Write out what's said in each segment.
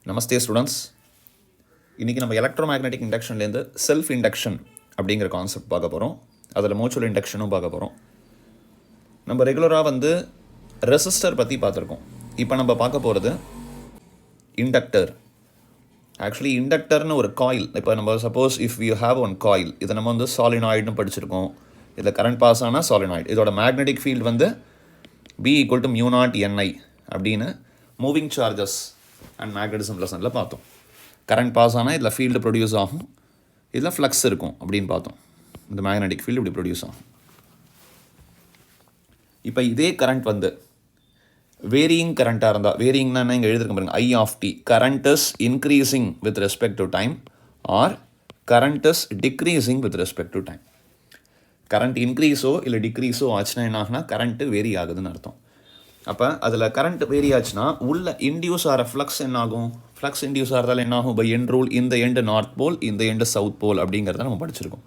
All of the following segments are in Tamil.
நமஸ்தே ஸ்டூடெண்ட்ஸ். இன்றைக்கி நம்ம எலக்ட்ரோமேக்னெட்டிக் இண்டக்ஷன்லேருந்து செல்ஃப் இண்டக்ஷன் அப்படிங்கிற கான்செப்ட் பார்க்க போகிறோம். அதில் மியூச்சுவல் இண்டக்ஷனும் பார்க்க போகிறோம். நம்ம ரெகுலராக ரெசிஸ்டர் பற்றி பார்த்துருக்கோம். இப்போ நம்ம பார்க்க போகிறது இண்டக்டர். ஆக்சுவலி இண்டக்டர்னு ஒரு காயில். இப்போ நம்ம suppose if you have one coil, இதை நம்ம சாலினாய்டுன்னு படிச்சிருக்கோம். இதில் கரண்ட் பாஸ் ஆனால் சாலினாய்டு. இதோட மேக்னெட்டிக் ஃபீல்டு B = μ0 Ni அப்படின்னு மூவிங் சார்ஜஸ் அண்ட் மேக்னட்டிசம் லெசனில் பார்த்தோம். கரண்ட் பாஸ் ஆனால் இதில் ஃபீல்டு ப்ரொடியூஸ் ஆகும், இதில் ஃப்ளக்ஸ் இருக்கும் அப்படின்னு பார்த்தோம். இந்த மேக்னெட்டிக் ஃபீல்டு இப்படி ப்ரொடியூஸ் ஆகும். இப்போ இதே கரண்ட் வேரியிங் கரண்ட்டாக இருந்தால், வேரியிங்னா என்ன இங்கே எழுதிருக்க பாருங்க, I(t). Current is increasing with respect to time or current is decreasing with respect to time. Current இன்க்ரீஸோ இல்லை டிக்ரீஸோ ஆச்சுன்னா என்ன ஆகுனா கரண்ட்டு வேரி ஆகுதுன்னு அர்த்தம். அப்போ அதில் கரண்ட் வேரி ஆச்சுன்னா உள்ள இன்டியூஸ் ஆகிற ஃப்ளக்ஸ் என்ன ஆகும்? ஃப்ளக்ஸ் இன்டியூஸ் ஆகிறதால என்ன ஆகும்? பை எண்ட் ரூல், இந்த எண்டு நார்த் போல், இந்த எண்டு சவுத் போல் அப்படிங்கிறத நம்ம படிச்சிருக்கோம்.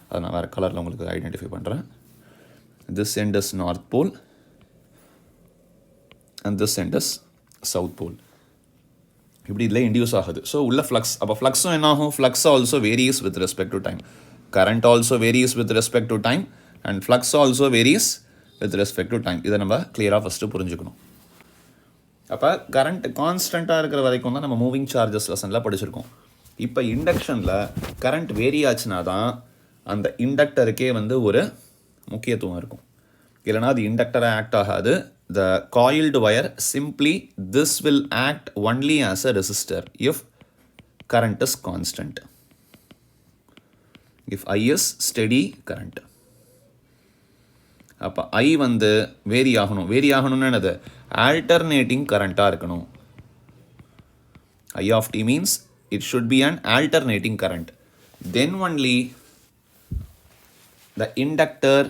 அதை நான் வேறு கலரில் உங்களுக்கு ஐடென்டிஃபை பண்ணுறேன். This end is north pole and this end is south pole. இப்படி இதில் இன்டியூஸ் ஆகுது. ஸோ உள்ள ஃப்ளக்ஸ், அப்போ ஃப்ளக்ஸும் என்ன ஆகும்? Flux also various with respect to time. Current also various with respect to time and flux also various with respect to time. இதை நம்ம கிளியராக ஃபஸ்ட்டு புரிஞ்சுக்கணும். அப்போ கரண்ட் கான்ஸ்டண்ட்டாக இருக்கிற வரைக்கும் தான் நம்ம மூவிங் சார்ஜஸ் லெசனில் படிச்சிருக்கோம். இப்போ இண்டக்ஷனில் கரண்ட் வேரி ஆச்சுனா தான் அந்த இண்டக்டருக்கே ஒரு முக்கியத்துவம் இருக்கும். இல்லைனா அது இண்டக்டராக ஆக்ட் ஆகாது. The coiled wire simply this will act only as a resistor if current is constant. If I is steady current. அப்போ I வேரி ஆகணும். வேரி ஆகணும்னு என்னது? ஆல்டர்னேட்டிங் கரண்ட்டாக இருக்கணும். I(t) means it should be an alternating current. Then only the inductor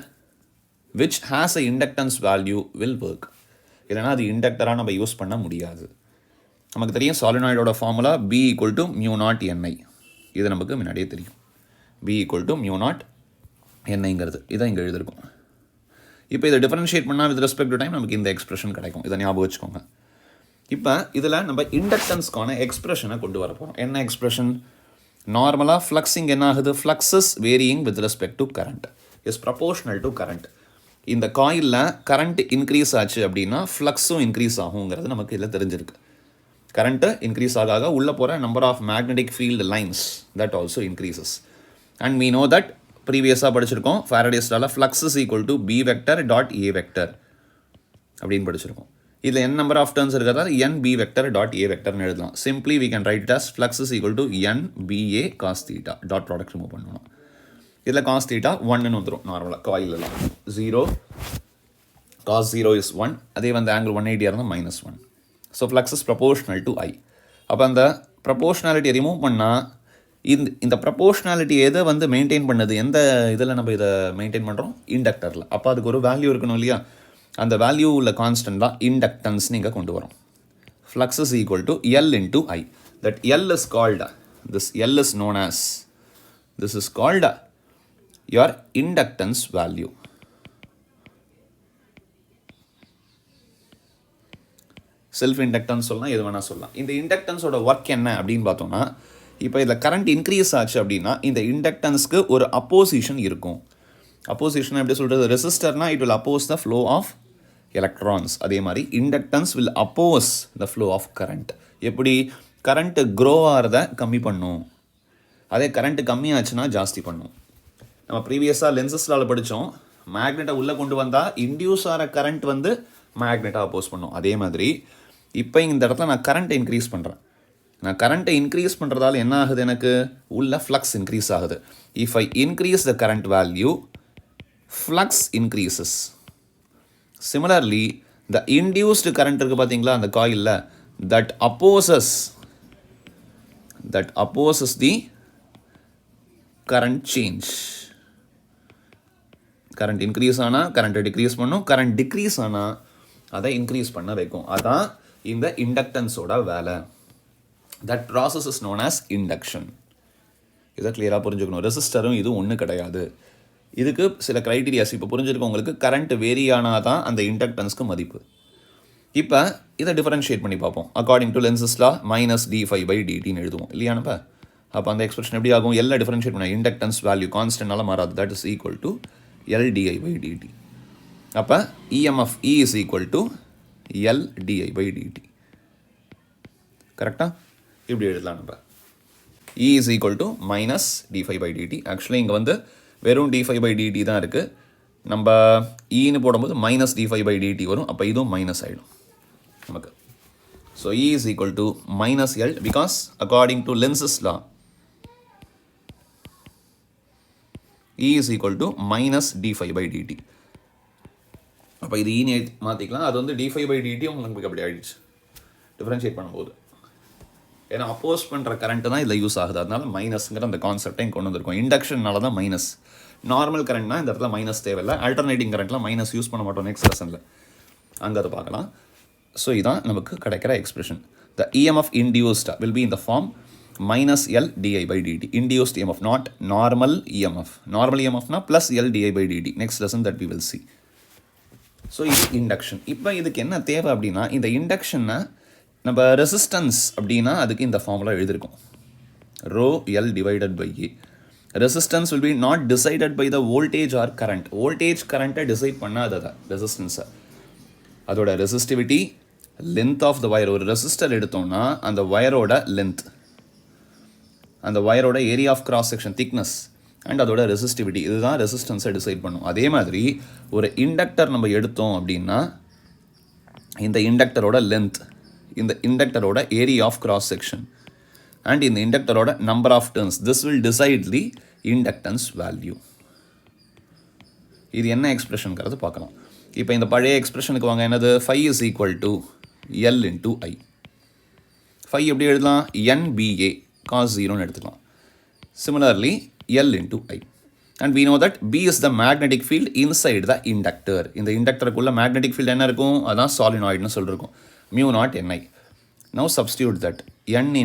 which has a inductance value will work. இல்லைனா அது இண்டக்டராக நம்ம யூஸ் பண்ண முடியாது. நமக்கு தெரியும் சாலினாய்டோட ஃபார்முலா B = μ0 Ni. இது நமக்கு முன்னாடியே தெரியும். B = μ0 Niங்கிறது இதை இங்கே எழுதிருக்கும். இப்போ இதை டிஃபரன்ஷியேட் பண்ணால் வித் ரெஸ்பெக்ட் டு டைம் நமக்கு இந்த எக்ஸ்பிரஷன் கிடைக்கும். இதை ஞாபகம் வச்சுக்கோங்க. இப்போ இதில் நம்ம இண்டக்டன்ஸ்க்கான எக்ஸ்பிரஷனை கொண்டு வர போகிறோம். என்ன எக்ஸ்பிரஷன்? நார்மலாக ஃப்ளக்ஸிங் என்ன ஆகுது? Fluxes varying with respect to current is proportional to current. இந்த காயிலில் கரண்ட் இன்க்ரீஸ் ஆச்சு அப்படின்னா ஃப்ளக்ஸும் இன்க்ரீஸ் ஆகுங்கிறது நமக்கு இதில் தெரிஞ்சிருக்கு. கரண்ட்டு இன்க்ரீஸ் ஆக உள்ளே போகிற number of magnetic field lines that also increases. And we know that ப்ரீவியஸாக படிச்சிருக்கோம் Faraday's law flux is equal to B vector dot A vector அப்படின்னு படிச்சிருக்கோம். இதில் n நம்பர் ஆஃப் டர்ன்ஸ் இருக்கிறதா n B vector dot A vectorன்னு எழுதலாம். Simply we can write it as flux is equal to n BA cos theta. Dot product remove பண்ணணும். இதில் cos theta 1ன்னு வந்துடும். நார்மலாக காயிலெலாம் 0 cos 0 is 1. அதே ஆங்கிள் 180 இருந்தால் -1. So flux is proportional to I. அப்போ அந்த ப்ரப்போர்ஷனாலிட்டியை ரிமூவ் பண்ணால் இந்த ப்ரப்போர்ஷனாலிட்டி எதை மெயின்டைன் பண்ணுது? எந்த இதில் நம்ம இதை மெயின்டைன் பண்ணுறோம்? இண்டக்டரில். அப்போ அதுக்கு ஒரு வேல்யூ இருக்கணும் இல்லையா? அந்த வேல்யூ உள்ள கான்ஸ்டன்ட் தான் இண்டக்டன்ஸ் நீங்கள் கொண்டு வரோம். Flux is equal to L into I. That L is called, this L is known as, this is called your inductance value. Self inductance சொல்லலாம், எது வேணால் சொல்லலாம். இந்த இண்டக்டன்ஸோட ஒர்க் என்ன அப்படின்னு பார்த்தோம்னா, இப்போ இதில் கரண்ட் இன்க்ரீஸ் ஆச்சு அப்படின்னா இந்த இண்டக்டன்ஸ்க்கு ஒரு அப்போசிஷன் இருக்கும். அப்போசிஷன் எப்படி சொல்கிறது? ரெசிஸ்டர்னா it will oppose the flow of electrons. அதே மாதிரி inductance will oppose the flow of current. எப்படி? கரண்ட்டு க்ரோ ஆகிறத கம்மி பண்ணும், அதே கரண்ட்டு கம்மியாச்சுன்னா ஜாஸ்தி பண்ணும். நம்ம ப்ரீவியஸாக லென்சஸ்லால் படித்தோம், மேக்னெட்டை உள்ளே கொண்டு வந்தால் இன்டியூஸ் ஆகிற கரண்ட் மேக்னெட்டை அப்போஸ் பண்ணும். அதே மாதிரி இப்போ இந்த இடத்துல நான் கரண்ட்டை இன்க்ரீஸ் பண்ணுறேன். நான் கரண்ட்டை இன்க்ரீஸ் பண்ணுறதால என்ன ஆகுது? எனக்கு உள்ள ஃப்ளக்ஸ் இன்க்ரீஸ் ஆகுது. If I increase the current value, flux increases. Similarly the induced current இருக்குது பார்த்தீங்களா அந்த காயிலில், that opposes the current change. Current increase ஆனால் கரண்ட்டை டிக்ரீஸ் பண்ணும், கரண்ட் டிக்ரீஸ் ஆனால் அதை இன்க்ரீஸ் பண்ண வைக்கும். அதான் இந்த இண்டக்டன்ஸோட வேலை. That process is known as induction. இதை கிளியராக புரிஞ்சுக்கணும். ரெசிஸ்டரும் இது ஒன்றும் கிடையாது. இதுக்கு சில க்ரைட்டீரியாஸ் இப்போ புரிஞ்சிருக்கோம் உங்களுக்கு. கரண்ட் வேரி ஆனால் தான் அந்த இண்டக்டன்ஸ்க்கு மதிப்பு. இப்போ இதை டிஃபரன்ஷியேட் பண்ணி பார்ப்போம். According to Lenz's law minus d5/dt எழுதுவோம் இல்லையா நம்ம. அப்போ அந்த எக்ஸ்பிரஷன் எப்படி ஆகும்? எல்லாம் டிஃபரன்ஷியேட் பண்ண இண்டக்டன்ஸ் வேல்யூ கான்ஸ்டன்ட்னால மாறாது. That is equal to LdI/dt. அப்போ EMF E is equal to LdI/dt. கரெக்டாக இப்படி எழுதலாம் நம்ம. E is equal to minus d5/dt. Actually இங்கே வந்து வெறும் d5/dt தான் இருக்குது. நம்ம ஈன்னு போடும்போது மைனஸ் d5/dt வரும். அப்போ இதுவும் மைனஸ் ஆகிடும் நமக்கு. So E is equal to minus L because according to Lenz's law E is equal to minus d5/dt. அப்போ இது ஈன்னு மாற்றிக்கலாம். அது வந்து d5/dt உங்களுக்கு அப்படி ஆகிடுச்சு டிஃப்ரென்ஷியேட் பண்ணும்போது. ஏன்னா அப்போஸ் பண்ணுற கரண்ட்டு தான் இதில் யூஸ் ஆகுது. அதனால மைனஸ்ங்கிற அந்த கான்செப்டையும் கொண்டு வந்திருக்கோம். இண்டக்ஷன்னால தான் மைனஸ். நார்மல் கரண்ட்னா இந்த இடத்துல மைனஸ் தேவையில்லை. ஆல்டர்னேட்டிங் கரண்ட்டில் மைனஸ் யூஸ் பண்ண மாட்டோம் நெக்ஸ்ட் லெசனில். அங்கே அதை பார்க்கலாம். ஸோ இதான் நமக்கு கிடைக்கிற expression. The EMF induced will be in the form minus LdI/dt. Induced EMF, not normal EMF. Normal EMF na plus LdI/dt. Next lesson that we will see. So இது இண்டக்ஷன். இப்போ இதுக்கு என்ன தேவை அப்படின்னா, இந்த இண்டக்ஷனை நம்ம ரெசிஸ்டன்ஸ் அப்படின்னா அதுக்கு இந்த ஃபார்முலா எழுதியிருக்கோம். Rho L divided by A. Resistance will be not decided by the voltage or current. Voltage கரண்ட்டை டிசைட் பண்ணாததை ரெசிஸ்டன்ஸை. அதோட resistivity, length of the wire. ஒரு ரெசிஸ்டர் எடுத்தோம்னா அந்த வயரோட லென்த், அந்த வயரோட area of cross section, thickness and அதோட ரெசிஸ்டிவிட்டி, இதுதான் ரெசிஸ்டன்ஸை டிசைட் பண்ணும். அதே மாதிரி ஒரு இண்டக்டர் நம்ம எடுத்தோம் அப்படின்னா இந்த இண்டக்டரோட லென்த், இந்த இண்டக்டரோட area of cross section and இந்த இண்டக்டரோட number of turns, this will decide the inductance value. இது என்ன எக்ஸ்பிரஷனுங்கிறது பார்க்கலாம். இப்போ இந்த பழைய எக்ஸ்பிரஷனுக்கு வாங்க. என்னது? phi is equal to L into I. phi எப்படி எழுதலாம்? NBA cos 0ன்னு எடுத்துக்கலாம். Similarly L into I. And we know that B is the magnetic field inside the inductor. இந்த இண்டக்டருக்குள்ள மேக்னெட்டிக் ஃபீல்டு என்ன இருக்கும்? அதான் சாலினாய்டுன்னு சொல்லியிருக்கோம். mu naught Ni. Now substitute that N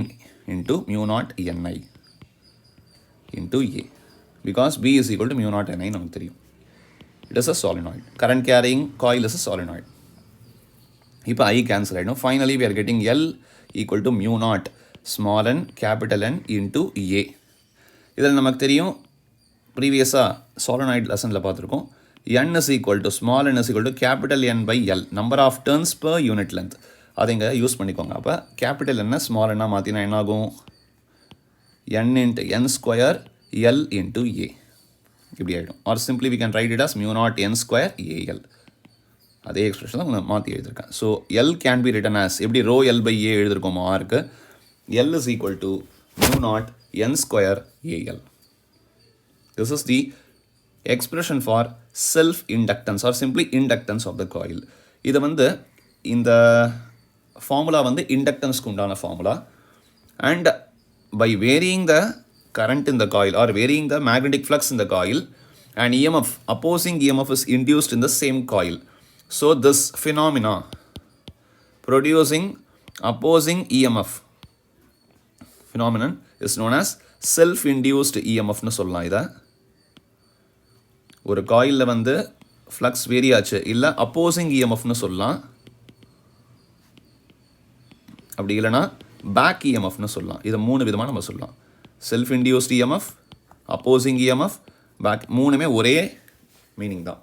into mu naught Ni into A. Because B is equal to mu naught Ni நமக்கு தெரியும். It is a solenoid. Current carrying coil is a solenoid. இப்போ I cancel ஆகிடும். Finally we are getting L equal to mu naught small n capital N into A. இதில் நமக்கு தெரியும், ப்ரீவியஸாக சாலினாய்ட் லெசனில் பார்த்துருக்கோம். N is equal to small n is equal to capital N by L, number of turns per unit length. அதை இங்கே யூஸ் பண்ணிக்கோங்க. அப்போ கேபிட்டல் என்ன ஸ்மால் என்ன மாற்றினா என்ன ஆகும்? N into N square L into A இப்படி ஆகிடும். Or simply we can write it as mu naught N square AL. அதே எக்ஸ்பிரஷன் தான் உங்களுக்கு மாற்றி எழுதியிருக்கேன். So L can be written as எப்படி ரோ L by A எழுதிருக்கோமோ ஆருக்கு, L is equal to mu naught N square AL. This is the expression for self-inductance or simply inductance of the coil. இது வந்து இந்த ஃபார்முலா வந்து இண்டக்டன்ஸ்க்கு உண்டான formula. And by varying the current in the coil or varying the magnetic flux in the coil, an EMF, opposing EMF is induced in the same coil. So this phenomena producing opposing EMF phenomenon is known as self-induced EMF னு சொல்லலாம். இதை ஒரு காயிலில் வந்து ஃப்ளக்ஸ் வேரி ஆச்சு, இல்லை அப்போசிங் EMFனு சொல்லலாம். அப்படி இல்லைனா பேக் EMFனு சொல்லலாம். இதை மூணு விதமாக நம்ம சொல்லலாம். Self induced EMF, opposing EMF, back, மூணுமே ஒரே மீனிங் தான்.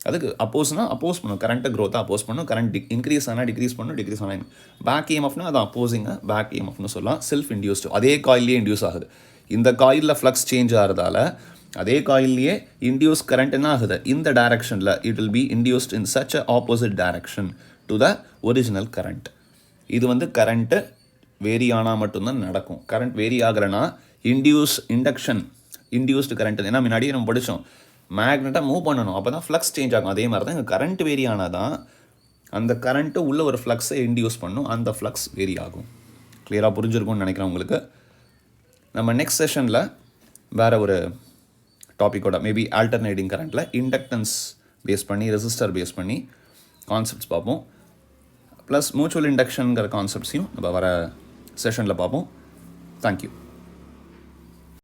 அதுக்கு அப்போஸ்னால் அப்போஸ் பண்ணும், கரண்ட்டை க்ரோத்தை அப்போஸ் பண்ணும். கரண்ட் இன்க்ரீஸ் ஆனால் டிக்ரீஸ் பண்ணும், டிக்ரீஸ் ஆனால். பேக் EMFனா அது அப்போசிங்காக பேக் EMFனு சொல்லலாம். செல்ஃப் இன்டியூஸ்டு அதே காயிலே இன்டியூஸ் ஆகுது. இந்த காயிலில் ஃப்ளக்ஸ் சேஞ்ச் ஆகிறதால அதே காயிலே இன்டியூஸ் கரண்ட் என்ன ஆகுது? இந்த டைரக்ஷனில் it will be induced in such a opposite direction to the original current. இது வந்து கரண்ட்டு வேரி ஆனால் மட்டும்தான் நடக்கும். கரண்ட் வேரி ஆகிறனா இன்டியூஸ்டு கரண்ட், ஏன்னா முன்னாடியே நம்ம படித்தோம், மேக்னெட்டை மூவ் பண்ணணும், அப்போ தான் ஃப்ளக்ஸ் சேஞ்ச் ஆகும். அதே மாதிரி தான் இங்கே கரண்ட் வேரி ஆனால் தான் அந்த கரண்ட்டு உள்ள ஒரு ஃப்ளக்ஸை இன்டியூஸ் பண்ணும், அந்த ஃப்ளக்ஸ் வேரி ஆகும். கிளியராக புரிஞ்சிருக்கும்னு நினைக்கிறேன் உங்களுக்கு. நம்ம நெக்ஸ்ட் செஷனில் வேறு ஒரு டாப்பிக்கோட மேபி ஆல்டர்னேட்டிங் கரண்ட்டில் இண்டக்டன்ஸ் பேஸ் பண்ணி, ரெசிஸ்டர் பேஸ் பண்ணி கான்செப்ட்ஸ் பார்ப்போம். ப்ளஸ் மியூச்சுவல் இண்டக்ஷனுங்கிற கான்செப்ட்ஸையும் நம்ம வர செஷனில் பார்ப்போம். தேங்க்யூ.